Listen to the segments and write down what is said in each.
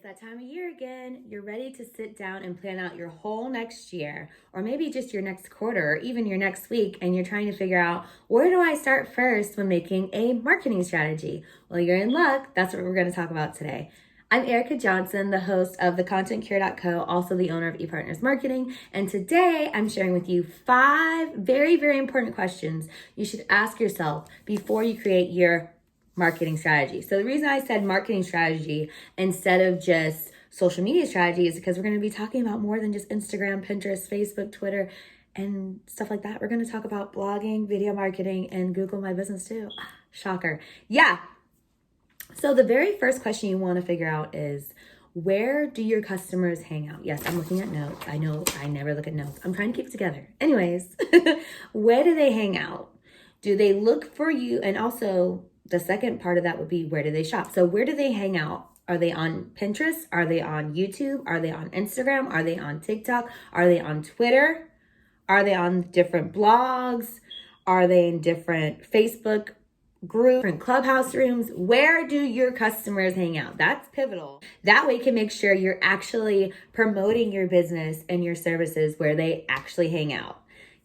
that time of year again. You're ready to sit down and plan out your whole next year, or maybe just your next quarter, or even your next week, and you're trying to figure out, where do I start first when making a marketing strategy? Well, you're in luck. That's what we're going to talk about today. I'm Erica Johnson, the host of thecontentcure.co, also the owner of ePartners Marketing. And today I'm sharing with you 5 very, very important questions you should ask yourself before you create your marketing strategy. So the reason I said marketing strategy instead of just social media strategy is because we're going to be talking about more than just Instagram, Pinterest, Facebook, Twitter, and stuff like that. We're going to talk about blogging, video marketing, and Google My Business too. Shocker. Yeah. So the very first question you want to figure out is, where do your customers hang out? Yes, I'm looking at notes. I know I never look at notes. I'm trying to keep it together. Anyways, where do they hang out? Do they look for you? And also, the second part of that would be, where do they shop? So where do they hang out? Are they on Pinterest? Are they on YouTube? Are they on Instagram? Are they on TikTok? Are they on Twitter? Are they on different blogs? Are they in different Facebook groups, different clubhouse rooms? Where do your customers hang out? That's pivotal. That way you can make sure you're actually promoting your business and your services where they actually hang out.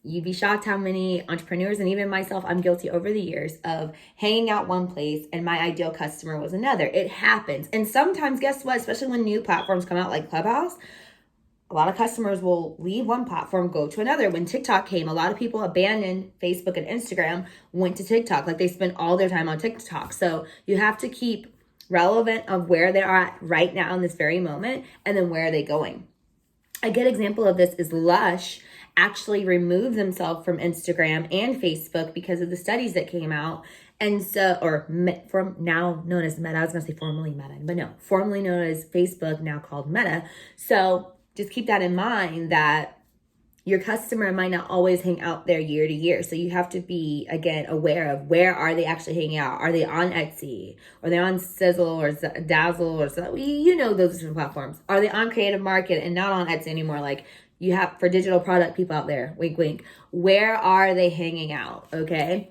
You'd be shocked how many entrepreneurs, and even myself, I'm guilty over the years of hanging out one place and my ideal customer was another. It happens. And sometimes, guess what? Especially when new platforms come out like Clubhouse, a lot of customers will leave one platform, go to another. When TikTok came, a lot of people abandoned Facebook and Instagram, went to TikTok. Like, they spent all their time on TikTok. So you have to keep relevant of where they are at right now in this very moment, and then where are they going. A good example of this is Lush actually removed themselves from Instagram and Facebook because of the studies that came out. And so, from now known as Meta, I was going to say formerly Meta, but no, formerly known as Facebook, now called Meta. So just keep that in mind, that your customer might not always hang out there year to year. So you have to be, again, aware of, where are they actually hanging out? Are they on Etsy? Are they on Sizzle or Dazzle or so? You know those different platforms. Are they on Creative Market and not on Etsy anymore? Like you have for digital product people out there, wink, wink. Where are they hanging out? Okay.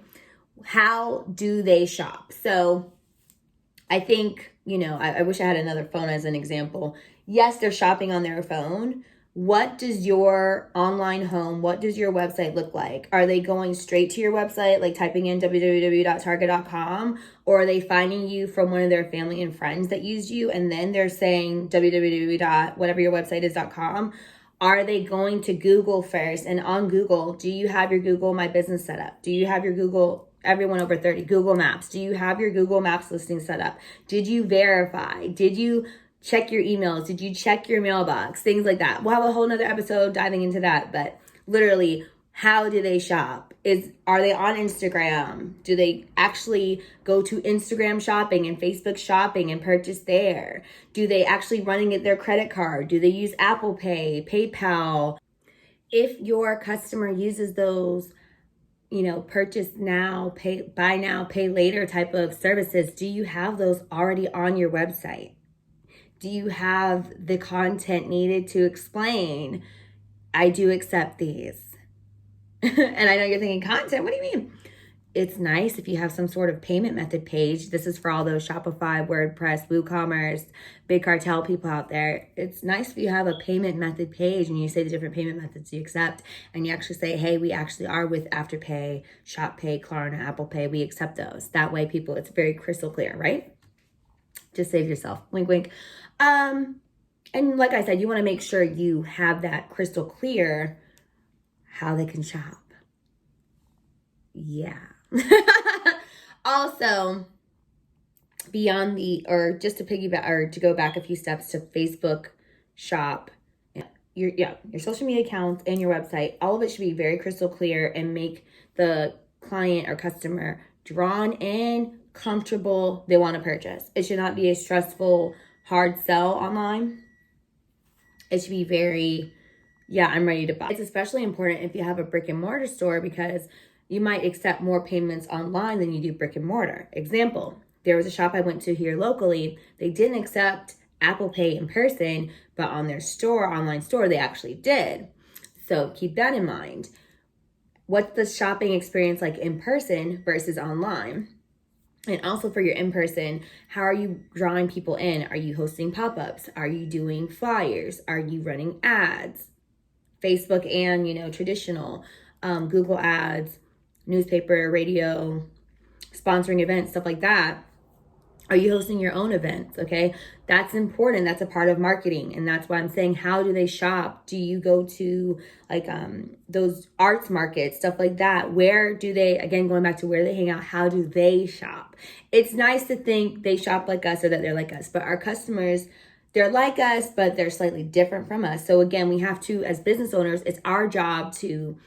How do they shop? So I think, I wish I had another phone as an example. Yes, they're shopping on their phone. What does your online home, what does your website look like? Are they going straight to your website, like typing in www.target.com, or are they finding you from one of their family and friends that used you, and then they're saying www.whatever your website is.com? Are they going to Google first? And on Google, do you have your Google My Business set up? Do you have your Google, everyone over 30, Google Maps? Do you have your Google Maps listing set up? Did you verify? Did you check your emails? Did you check your mailbox? Things like that. We'll have a whole nother episode diving into that, but literally, how do they shop? Are they on Instagram? Do they actually go to Instagram shopping and Facebook shopping and purchase there? Do they actually running their credit card? Do they use Apple Pay, PayPal? If your customer uses those, purchase now, buy now, pay later type of services, do you have those already on your website? Do you have the content needed to explain, I do accept these? And I know you're thinking, content, what do you mean? It's nice if you have some sort of payment method page. This is for all those Shopify, WordPress, WooCommerce, Big Cartel people out there. It's nice if you have a payment method page and you say the different payment methods you accept, and you actually say, hey, we actually are with Afterpay, ShopPay, Klarna, Apple Pay. We accept those. That way people, it's very crystal clear, right? Just save yourself. Wink, wink. And like I said, you want to make sure you have that crystal clear how they can shop. Yeah. Also, beyond just to piggyback or to go back a few steps to Facebook shop, your social media accounts and your website, all of it should be very crystal clear and make the client or customer drawn in, comfortable, they want to purchase. It should not be a stressful, hard sell online. It should be very, I'm ready to buy. It's especially important if you have a brick and mortar store, because you might accept more payments online than you do brick and mortar. Example, there was a shop I went to here locally. They didn't accept Apple Pay in person, but on their online store, they actually did. So keep that in mind. What's the shopping experience like in person versus online? And also for your in-person, how are you drawing people in? Are you hosting pop-ups? Are you doing flyers? Are you running ads? Facebook and, traditional, Google ads, newspaper, radio, sponsoring events, stuff like that. Are you hosting your own events? Okay. That's important. That's a part of marketing. And that's why I'm saying, how do they shop? Do you go to like those arts markets, stuff like that? Where do they, again, going back to where they hang out, how do they shop? It's nice to think they shop like us or that they're like us, but our customers, they're like us, but they're slightly different from us. So again, we have to, as business owners, it's our job to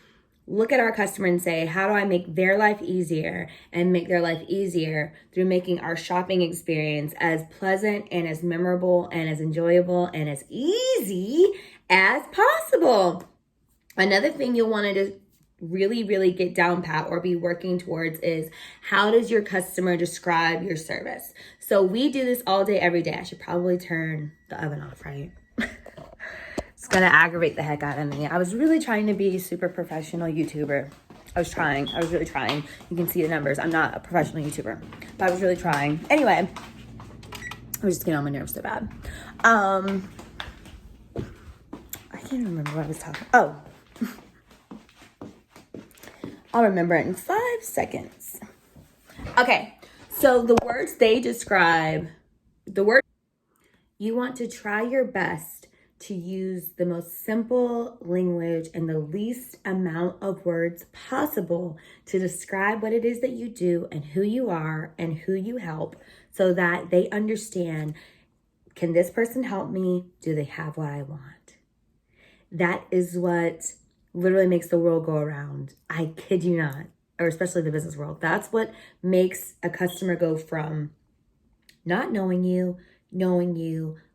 look at our customer and say, how do I make their life easier and make their life easier through making our shopping experience as pleasant and as memorable and as enjoyable and as easy as possible. Another thing you'll want to really, really get down pat or be working towards is, how does your customer describe your service? So we do this all day, every day. I should probably turn the oven off, right? It's gonna aggravate the heck out of me. I was really trying to be a super professional YouTuber. I was really trying. You can see the numbers. I'm not a professional YouTuber, but I was really trying. Anyway, I was just getting on my nerves so bad. I can't remember what I was talking. Oh, I'll remember it in 5 seconds. Okay, so the words they describe, you want to try your best to use the most simple language and the least amount of words possible to describe what it is that you do and who you are and who you help, so that they understand, can this person help me? Do they have what I want? That is what literally makes the world go around. I kid you not, or especially the business world. That's what makes a customer go from not knowing you,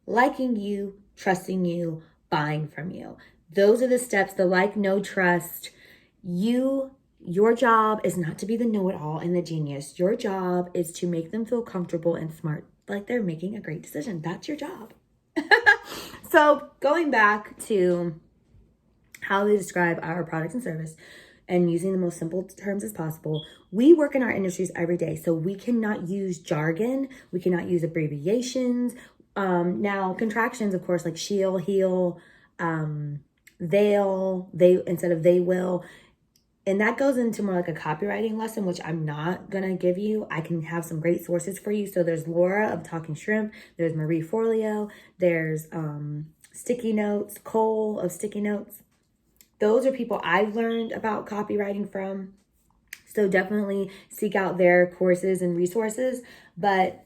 liking you, trusting you, buying from you. Those are the steps, the like, know, trust. Your job is not to be the know-it-all and the genius. Your job is to make them feel comfortable and smart, like they're making a great decision. That's your job. So going back to how they describe our products and service and using the most simple terms as possible, we work in our industries every day, so we cannot use jargon. We cannot use abbreviations. Now contractions, of course, like she'll, he'll, they'll, they instead of they will. And that goes into more like a copywriting lesson, which I'm not going to give you. I can have some great sources for you. So there's Laura of Talking Shrimp. There's Marie Forleo. There's Sticky Notes, Cole of Sticky Notes. Those are people I've learned about copywriting from. So definitely seek out their courses and resources. But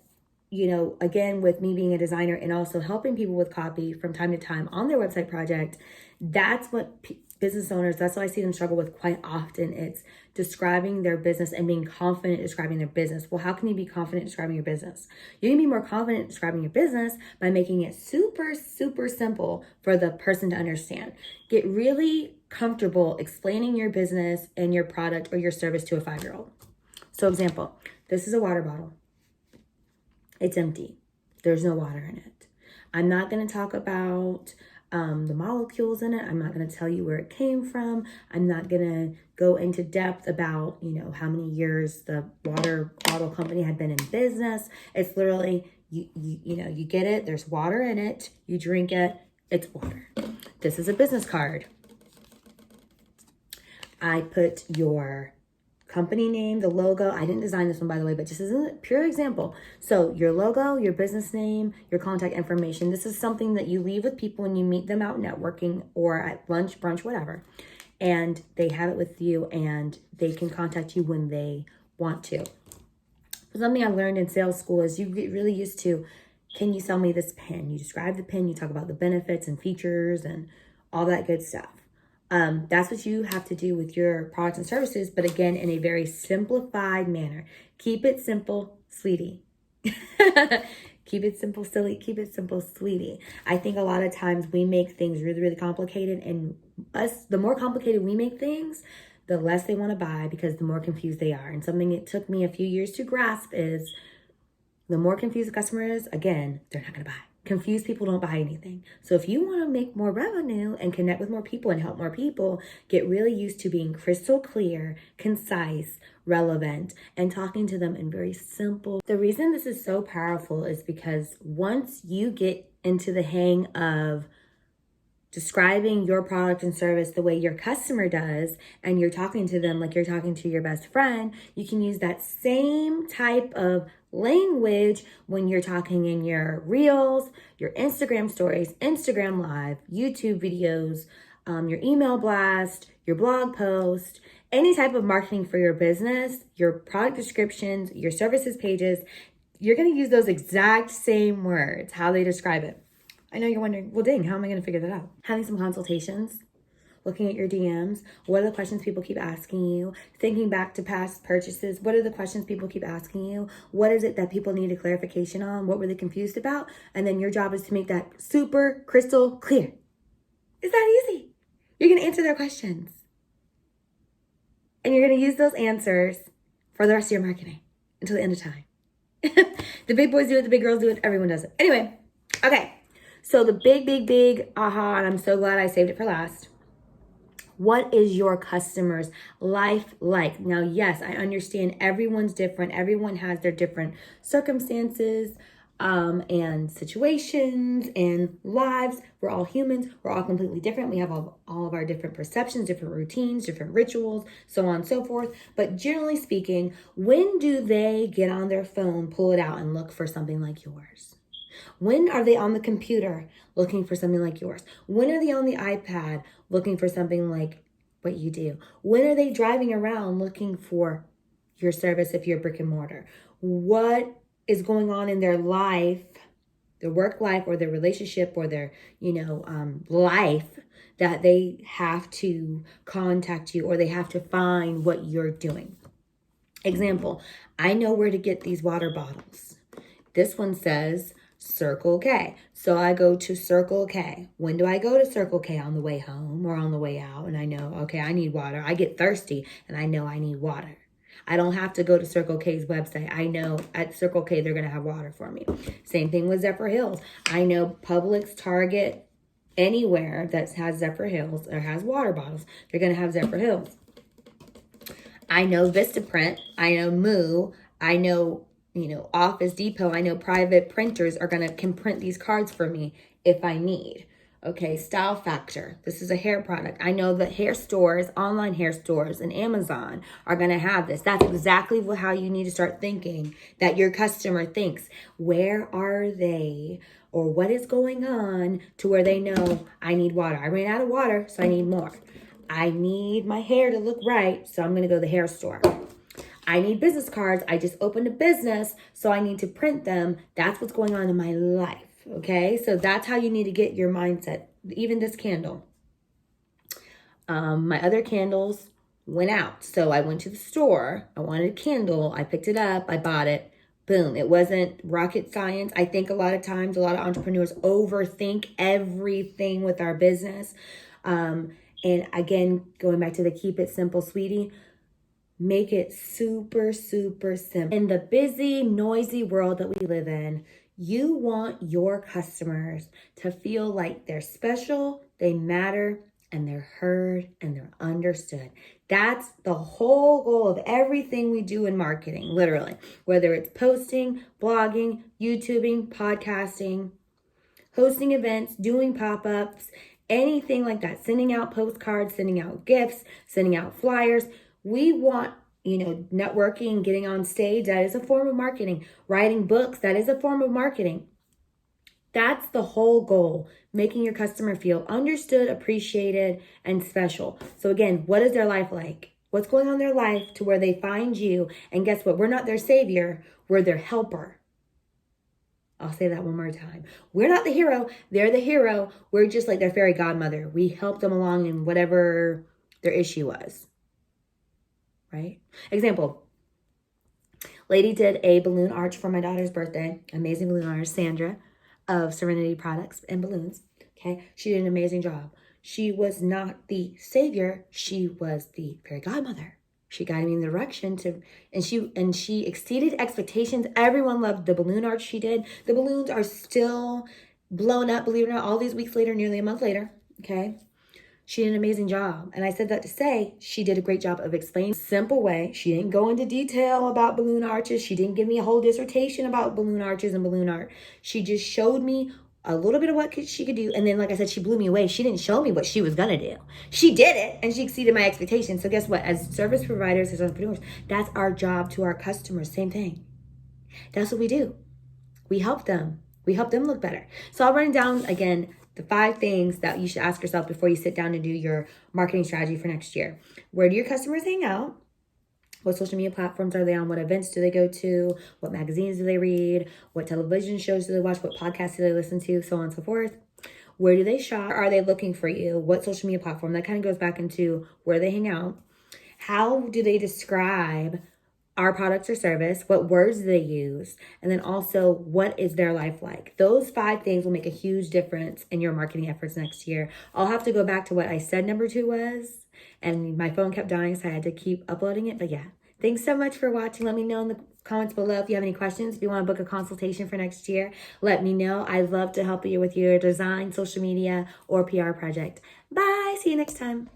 again, with me being a designer and also helping people with copy from time to time on their website project, that's what business owners, that's what I see them struggle with quite often. It's describing their business and being confident describing their business. Well, how can you be confident describing your business? You can be more confident describing your business by making it super, super simple for the person to understand. Get really comfortable explaining your business and your product or your service to a 5-year-old. So example, this is a water bottle. It's empty. There's no water in it. I'm not going to talk about the molecules in it. I'm not going to tell you where it came from. I'm not going to go into depth about, how many years the water bottle company had been in business. It's literally, you get it. There's water in it. You drink it. It's water. This is a business card. I put your company name, the logo. I didn't design this one, by the way, but just as a pure example. So your logo, your business name, your contact information. This is something that you leave with people when you meet them out networking or at lunch, brunch, whatever. And they have it with you and they can contact you when they want to. Something I learned in sales school is you get really used to, can you sell me this pen? You describe the pen, you talk about the benefits and features and all that good stuff. That's what you have to do with your products and services, but again, in a very simplified manner. Keep it simple, sweetie. Keep it simple, silly. Keep it simple, sweetie. I think a lot of times we make things really, really complicated, and the more complicated we make things, the less they want to buy because the more confused they are. And something it took me a few years to grasp is the more confused the customer is, again, they're not going to buy. Confused people don't buy anything. So if you want to make more revenue and connect with more people and help more people, get really used to being crystal clear, concise, relevant, and talking to them in very simple. The reason this is so powerful is because once you get into the hang of describing your product and service the way your customer does, and you're talking to them like you're talking to your best friend, you can use that same type of language when you're talking in your reels, your Instagram stories, Instagram live, YouTube videos, your email blast, your blog post, any type of marketing for your business, your product descriptions, your services pages. You're going to use those exact same words, how they describe it. I know you're wondering, well, dang, how am I going to figure that out? Having some consultations, looking at your DMs. What are the questions people keep asking you? Thinking back to past purchases. What are the questions people keep asking you? What is it that people need a clarification on? What were they confused about? And then your job is to make that super crystal clear. It's that easy. You're going to answer their questions. And you're going to use those answers for the rest of your marketing until the end of time. The big boys do it. The big girls do it. Everyone does it. Anyway, okay. So the big aha, and I'm so glad I saved it for last. What is your customer's life like? Now, yes, I understand everyone's different. Everyone has their different circumstances and situations and lives. We're all humans. We're all completely different. We have all of our different perceptions, different routines, different rituals, so on and so forth. But generally speaking, when do they get on their phone, pull it out, and look for something like yours? When are they on the computer looking for something like yours? When are they on the iPad looking for something like what you do? When are they driving around looking for your service if you're brick and mortar? What is going on in their life, their work life or their relationship or their, life that they have to contact you or they have to find what you're doing? Example, I know where to get these water bottles. This one says Circle K. So I go to Circle K. When do I go to Circle K? On the way home or on the way out? And I know, okay, I need water. I get thirsty and I know I need water. I don't have to go to Circle K's website. I know at Circle K, they're going to have water for me. Same thing with Zephyr Hills. I know Publix, Target, anywhere that has Zephyr Hills or has water bottles, they're going to have Zephyr Hills. I know Vistaprint. I know Moo. I know Office Depot. I know private printers can print these cards for me if I need. Okay, Style Factor. This is a hair product. I know that hair stores, online hair stores, and Amazon are going to have this. That's exactly how you need to start thinking that your customer thinks. Where are they? Or what is going on to where they know I need water? I ran out of water, so I need more. I need my hair to look right, so I'm going to go to the hair store. I need business cards. I just opened a business, so I need to print them. That's what's going on in my life, okay? So that's how you need to get your mindset. Even this candle. My other candles went out, so I went to the store. I wanted a candle. I picked it up. I bought it. Boom. It wasn't rocket science. I think a lot of times, a lot of entrepreneurs overthink everything with our business. And again, going back to the keep it simple, sweetie, make it super, super simple. In the busy, noisy world that we live in, you want your customers to feel like they're special, they matter, and they're heard and they're understood. That's the whole goal of everything we do in marketing, literally. Whether it's posting, blogging, YouTubing, podcasting, hosting events, doing pop-ups, anything like that, sending out postcards, sending out gifts, sending out flyers. We want, networking, getting on stage, that is a form of marketing. Writing books, that is a form of marketing. That's the whole goal, making your customer feel understood, appreciated, and special. So again, what is their life like? What's going on in their life to where they find you? And guess what? We're not their savior, we're their helper. I'll say that one more time. We're not the hero, they're the hero. We're just like their fairy godmother. We help them along in whatever their issue was. Right? Example, lady did a balloon arch for my daughter's birthday. Amazing balloon artist, Sandra of Serenity Products and Balloons. Okay, she did an amazing job. She was not the savior. She was the fairy godmother. She guided me in the direction and she exceeded expectations. Everyone loved the balloon arch she did. The balloons are still blown up, believe it or not, all these weeks later, nearly a month later, okay? She did an amazing job. And I said that to say she did a great job of explaining a simple way. She didn't go into detail about balloon arches. She didn't give me a whole dissertation about balloon arches and balloon art. She just showed me a little bit of what she could do. And then, like I said, she blew me away. She didn't show me what she was going to do. She did it, and she exceeded my expectations. So guess what? As service providers, as entrepreneurs, that's our job to our customers. Same thing. That's what we do. We help them. We help them look better. So I'll run down again the 5 things that you should ask yourself before you sit down and do your marketing strategy for next year. Where do your customers hang out? What social media platforms are they on? What events do they go to? What magazines do they read? What television shows do they watch? What podcasts do they listen to? So on and so forth. Where do they shop? Are they looking for you? What social media platform? That kind of goes back into where they hang out. How do they describe our products or service? What words do they use? And then also, what is their life like? Those 5 things will make a huge difference in your marketing efforts next year. I'll have to go back to what I said number 2 was, and my phone kept dying, so I had to keep uploading it. But yeah, thanks so much for watching. Let me know in the comments below if you have any questions. If you want to book a consultation for next year, let me know. I'd love to help you with your design, social media, or PR project. Bye. See you next time.